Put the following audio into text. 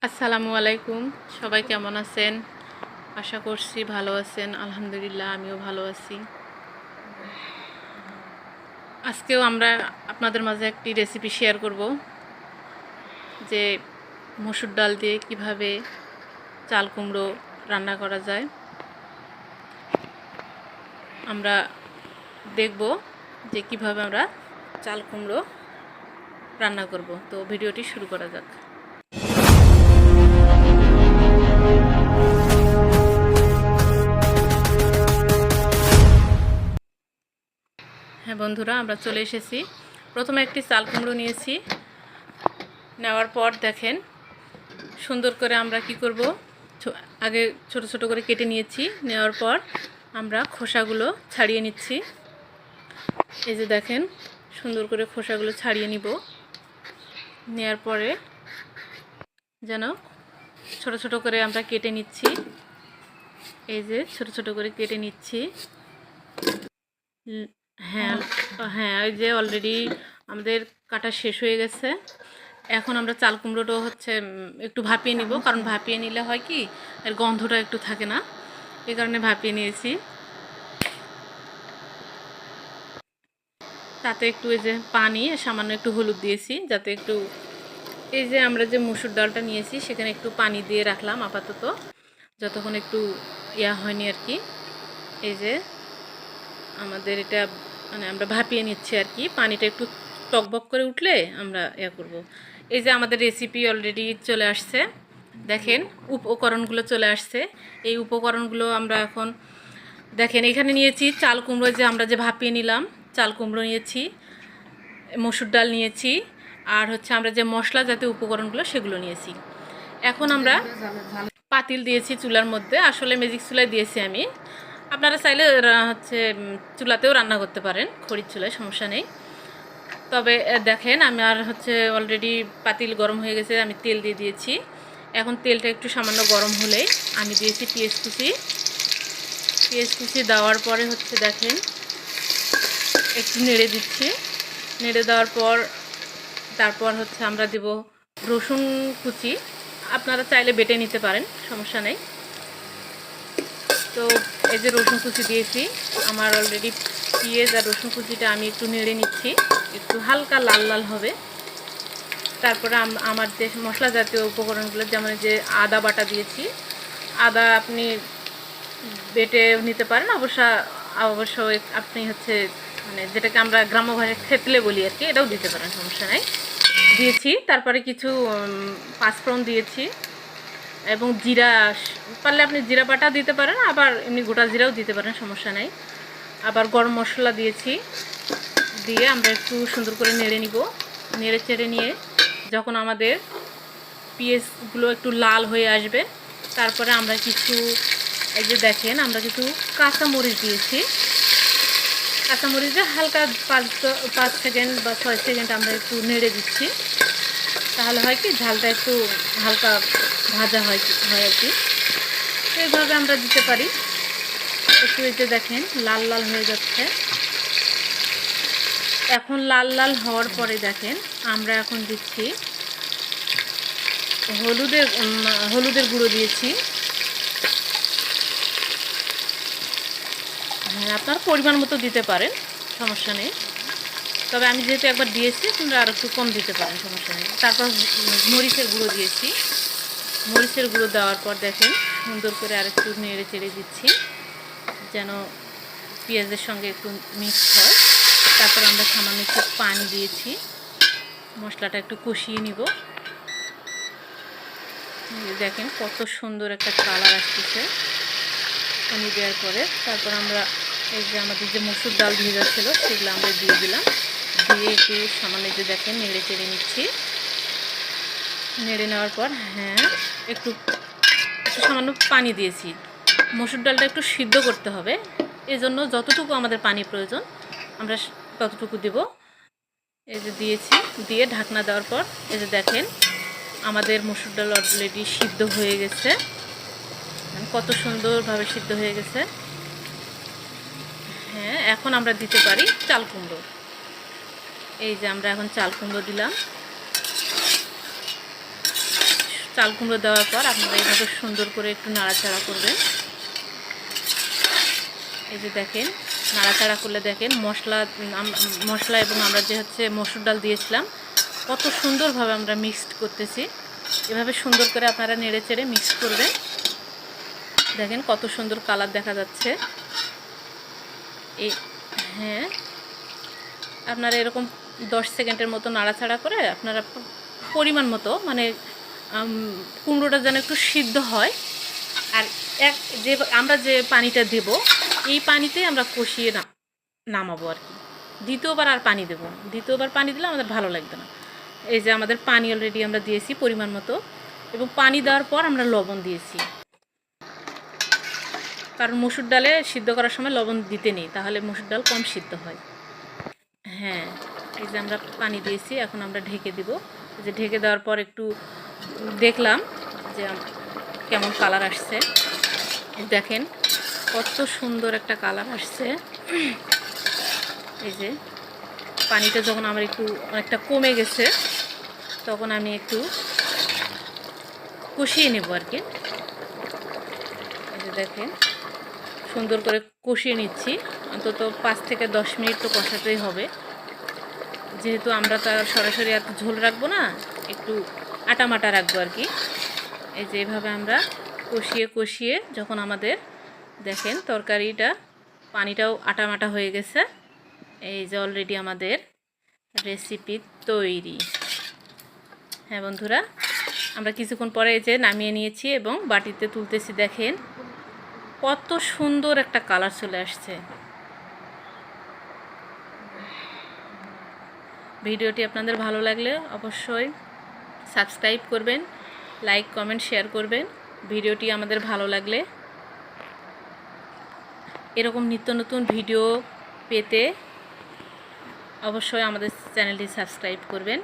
আসসালামু আলাইকুম। সবাই কেমন আছেন? আশা করছি ভালো আছেন। আলহামদুলিল্লাহ আমিও ভালো আছি। আজকেও আমরা আপনাদের মাঝে একটি রেসিপি শেয়ার করব, যে মসুর ডাল দিয়ে কিভাবে চাল কুমড়ো রান্না করা যায়। আমরা দেখব যে কিভাবে আমরা চাল কুমড়ো রান্না করব। তো ভিডিওটি শুরু করা যাক। হ্যাঁ বন্ধুরা, আমরা চলে এসেছি। প্রথমে একটি চাল কুমড়ো নিয়েছি। নেওয়ার পর দেখেন সুন্দর করে আমরা কি করব, আগে ছোট ছোট করে কেটে নিয়েছি। নেওয়ার পর আমরা খোসাগুলো ছাড়িয়ে নিচ্ছি। এই যে দেখেন সুন্দর করে খোসাগুলো ছাড়িয়ে নিব। নেওয়ার পরে যেন ছোট ছোট করে আমরা কেটে নিচ্ছি। এই যে ছোট ছোট করে কেটে নিচ্ছি। হ্যাঁ হ্যাঁ, ওই যে অলরেডি আমাদের কাটা শেষ হয়ে গেছে। এখন আমরা চাল কুমড়োটা একটু ভাপিয়ে নিব, কারণ ভাপিয়ে নিলে হয় কি এর গন্ধটা একটু থাকে না, এই কারণে ভাপিয়ে নিয়েছি। তাতে একটু এই যে পানি সামান্য একটু হলুদ দিয়েছি, যাতে একটু এই যে আমরা যে মসুর ডালটা নিয়েছি সেখানে একটু পানি দিয়ে রাখলাম আপাতত, যতক্ষণ একটু হয়নি আর কি। এই যে আমাদের এটা আমরা ভাপিয়ে নিচ্ছি আর কি। পানিটা একটু টকবক করে উঠলে আমরা করব। এই যে আমাদের রেসিপি অলরেডি চলে আসছে। দেখেন উপকরণগুলো চলে আসছে। এই উপকরণগুলো আমরা এখন দেখেন এখানে নিয়েছি চাল কুমড়ো, যে আমরা যে ভাপিয়ে নিলাম চাল কুমড়ো নিয়েছি, মসুর ডাল নিয়েছি, আর আমরা যে মশলা জাতীয় উপকরণগুলো সেগুলো নিয়েছি। এখন আমরা পাতিল দিয়েছি চুলার মধ্যে, আসলে ম্যাজিক চুলায় দিয়েছি আমি। আপনারা চাইলে চুলাতেও রান্না করতে পারেন, খড়ির চুলায়, সমস্যা নেই। তবে দেখেন আমার অলরেডি পাতিল গরম হয়ে গেছে, আমি তেল দিয়ে দিয়েছি। এখন তেলটা একটু সামান্য গরম হলেই আমি দিয়েছি পেঁয়াজ কুচি। পেঁয়াজ কুচি দেওয়ার পরে দেখেন একটু নেড়ে দিচ্ছি। নেড়ে দেওয়ার পর তারপর আমরা দেব রসুন কুচি। আপনারা চাইলে বেটে নিতে পারেন, সমস্যা নেই। তো এই যে রসুন কুচি দিয়েছি, আমার অলরেডি পেঁয়াজ আর রসুন কুচিটা আমি একটু নেড়ে নিচ্ছি, একটু হালকা লাল লাল হবে। তারপরে আমার যে মশলা জাতীয় উপকরণগুলো, যেমন যে আদা বাটা দিয়েছি, আদা আপনি বেটে নিতে পারেন, অবশ্য আপনি যেটাকে আমরা গ্রাম্য ভাষায় থেতলে বলি আর কি, এটাও দিতে পারেন, সমস্যা নাই। দিয়েছি। তারপরে কিছু পাঁচফোড়ন দিয়েছি, এবং জিরা পারলে আপনি জিরা বাটা দিতে পারেন, আবার এমনি গোটা জিরাও দিতে পারেন, সমস্যা নাই। আবার গরম মশলা দিয়েছি। দিয়ে আমরা একটু সুন্দর করে নেড়ে নিব। নেড়ে চেড়ে নিয়ে যখন আমাদের পেঁয়াজগুলো একটু লাল হয়ে আসবে, তারপরে আমরা কিছু এই যে দেখেন আমরা কিছু কাঁচামরিচ দিয়েছি। কাঁচামরিচে হালকা 5 সেকেন্ড বা 6 সেকেন্ড আমরা একটু নেড়ে দিচ্ছি। তাহলে হয় কি ঝালটা একটু হালকা ভাজা হয় আর কি। এইভাবে আমরা দিতে পারি। একটু এই যে দেখেন লাল লাল হয়ে যাচ্ছে। এখন লাল লাল হওয়ার পরে দেখেন আমরা এখন দিচ্ছি হলুদের গুঁড়ো দিয়েছি। হ্যাঁ, আপনার পরিমাণ মতো দিতে পারেন, সমস্যা নেই। তবে আমি যেহেতু একবার দিয়েছি, আপনারা আর একটু কম দিতে পারেন, সমস্যা নেই। তারপর মরিচের গুঁড়ো দিয়েছি। মরিচের গুঁড়ো দেওয়ার পর দেখেন সুন্দর করে আর একটু নেড়ে চেড়ে দিচ্ছি, যেন পেঁয়াজের সঙ্গে একটু মিক্স হয়। তারপর আমরা সামান্য একটু পানি দিয়েছি, মশলাটা একটু কষিয়ে নিব। দেখেন কত সুন্দর একটা কালার আসতেছে পানি দেওয়ার পরে। তারপর আমরা এই যে আমাদের যে মসুর ডাল ভেজা ছিল সেগুলো আমরা দিয়ে দিলাম। দিয়ে একটু সামান্য যে দেখেন নেড়ে চেড়ে নিচ্ছি। নেড়ে নেওয়ার পর একটু সামান্য পানি দিয়েছি। মসুর ডালটা একটু সিদ্ধ করতে হবে, এজন্য যতটুকু আমাদের পানি প্রয়োজন আমরা ততটুকু দেব। এই যে দিয়েছি, দিয়ে ঢাকনা দেওয়ার পর এই যে দেখেন আমাদের মসুর ডাল অলরেডি সিদ্ধ হয়ে গেছে। কত সুন্দরভাবে সিদ্ধ হয়ে গেছে। হ্যাঁ, এখন আমরা দিতে পারি চাল কুমড়ো। এই যে আমরা এখন চাল কুমড়ো দিলাম। চাল কুমড়ো দেওয়ার পর আপনারা এইভাবে সুন্দর করে একটু নাড়াচাড়া করবেন। এই যে দেখেন নাড়াচাড়া করলে দেখেন মশলা এবং আমরা যে হচ্ছে মসুর ডাল দিয়েছিলাম কত সুন্দরভাবে আমরা মিক্সড করতেছি। এভাবে সুন্দর করে আপনারা নেড়ে চেড়ে মিক্স করবেন। দেখেন কত সুন্দর কালার দেখা যাচ্ছে। এই হ্যাঁ, আপনারা এরকম 10 সেকেন্ডের মতো নাড়াচাড়া করে আপনারা পরিমাণ মতো মানে কুমড়োটা যেন একটু সিদ্ধ হয়। আর আমরা যে পানিটা দেব এই পানিতেই আমরা কষিয়ে নামাবো আর কি। দ্বিতীয়বার আর পানি দেব না, দ্বিতীয়বার পানি দিলে আমাদের ভালো লাগবে না। এই যে আমাদের পানি অলরেডি আমরা দিয়েছি পরিমাণ মতো, এবং পানি দেওয়ার পর আমরা লবণ দিয়েছি, কারণ মসুর ডালে সিদ্ধ করার সময় লবণ দিতে নেই, তাহলে মসুর ডাল কম সিদ্ধ হয়। হ্যাঁ, এই যে আমরা পানি দিয়েছি, এখন আমরা ঢেকে দিব। এই যে ঢেকে দেওয়ার পর একটু দেখলাম যে কেমন কালার আসছে। দেখেন কত সুন্দর একটা কালার আসছে। এই যে পানিটা যখন আমার একটু অনেকটা কমে গেছে তখন আমি একটু কষিয়ে নেব আর কি। এই যে দেখেন সুন্দর করে কষিয়ে নিচ্ছি, অন্তত 5 থেকে 10 মিনিট তো কষাতেই হবে, যেহেতু আমরা তো আর সরাসরি এত ঝোল রাখবো না, একটু আটামাটা রাখবো আর কি। এই যে এভাবে আমরা কষিয়ে কষিয়ে যখন আমাদের দেখেন তরকারিটা পানিটাও আটামাটা হয়ে গেছে, এই যে অলরেডি আমাদের রেসিপি তৈরি। হ্যাঁ বন্ধুরা, আমরা কিছুক্ষণ পরে এই যে নামিয়ে নিয়েছি এবং বাটিতে তুলতেছি। দেখেন কত সুন্দর একটা কালার চলে আসছে। ভিডিওটি আপনাদের ভালো লাগলে অবশ্যই সাবস্ক্রাইব করবেন, লাইক কমেন্ট শেয়ার করবেন। ভিডিওটি আমাদের ভালো লাগলে এরকম নিত্য নতুন ভিডিও পেতে অবশ্যই আমাদের চ্যানেলটি সাবস্ক্রাইব করবেন।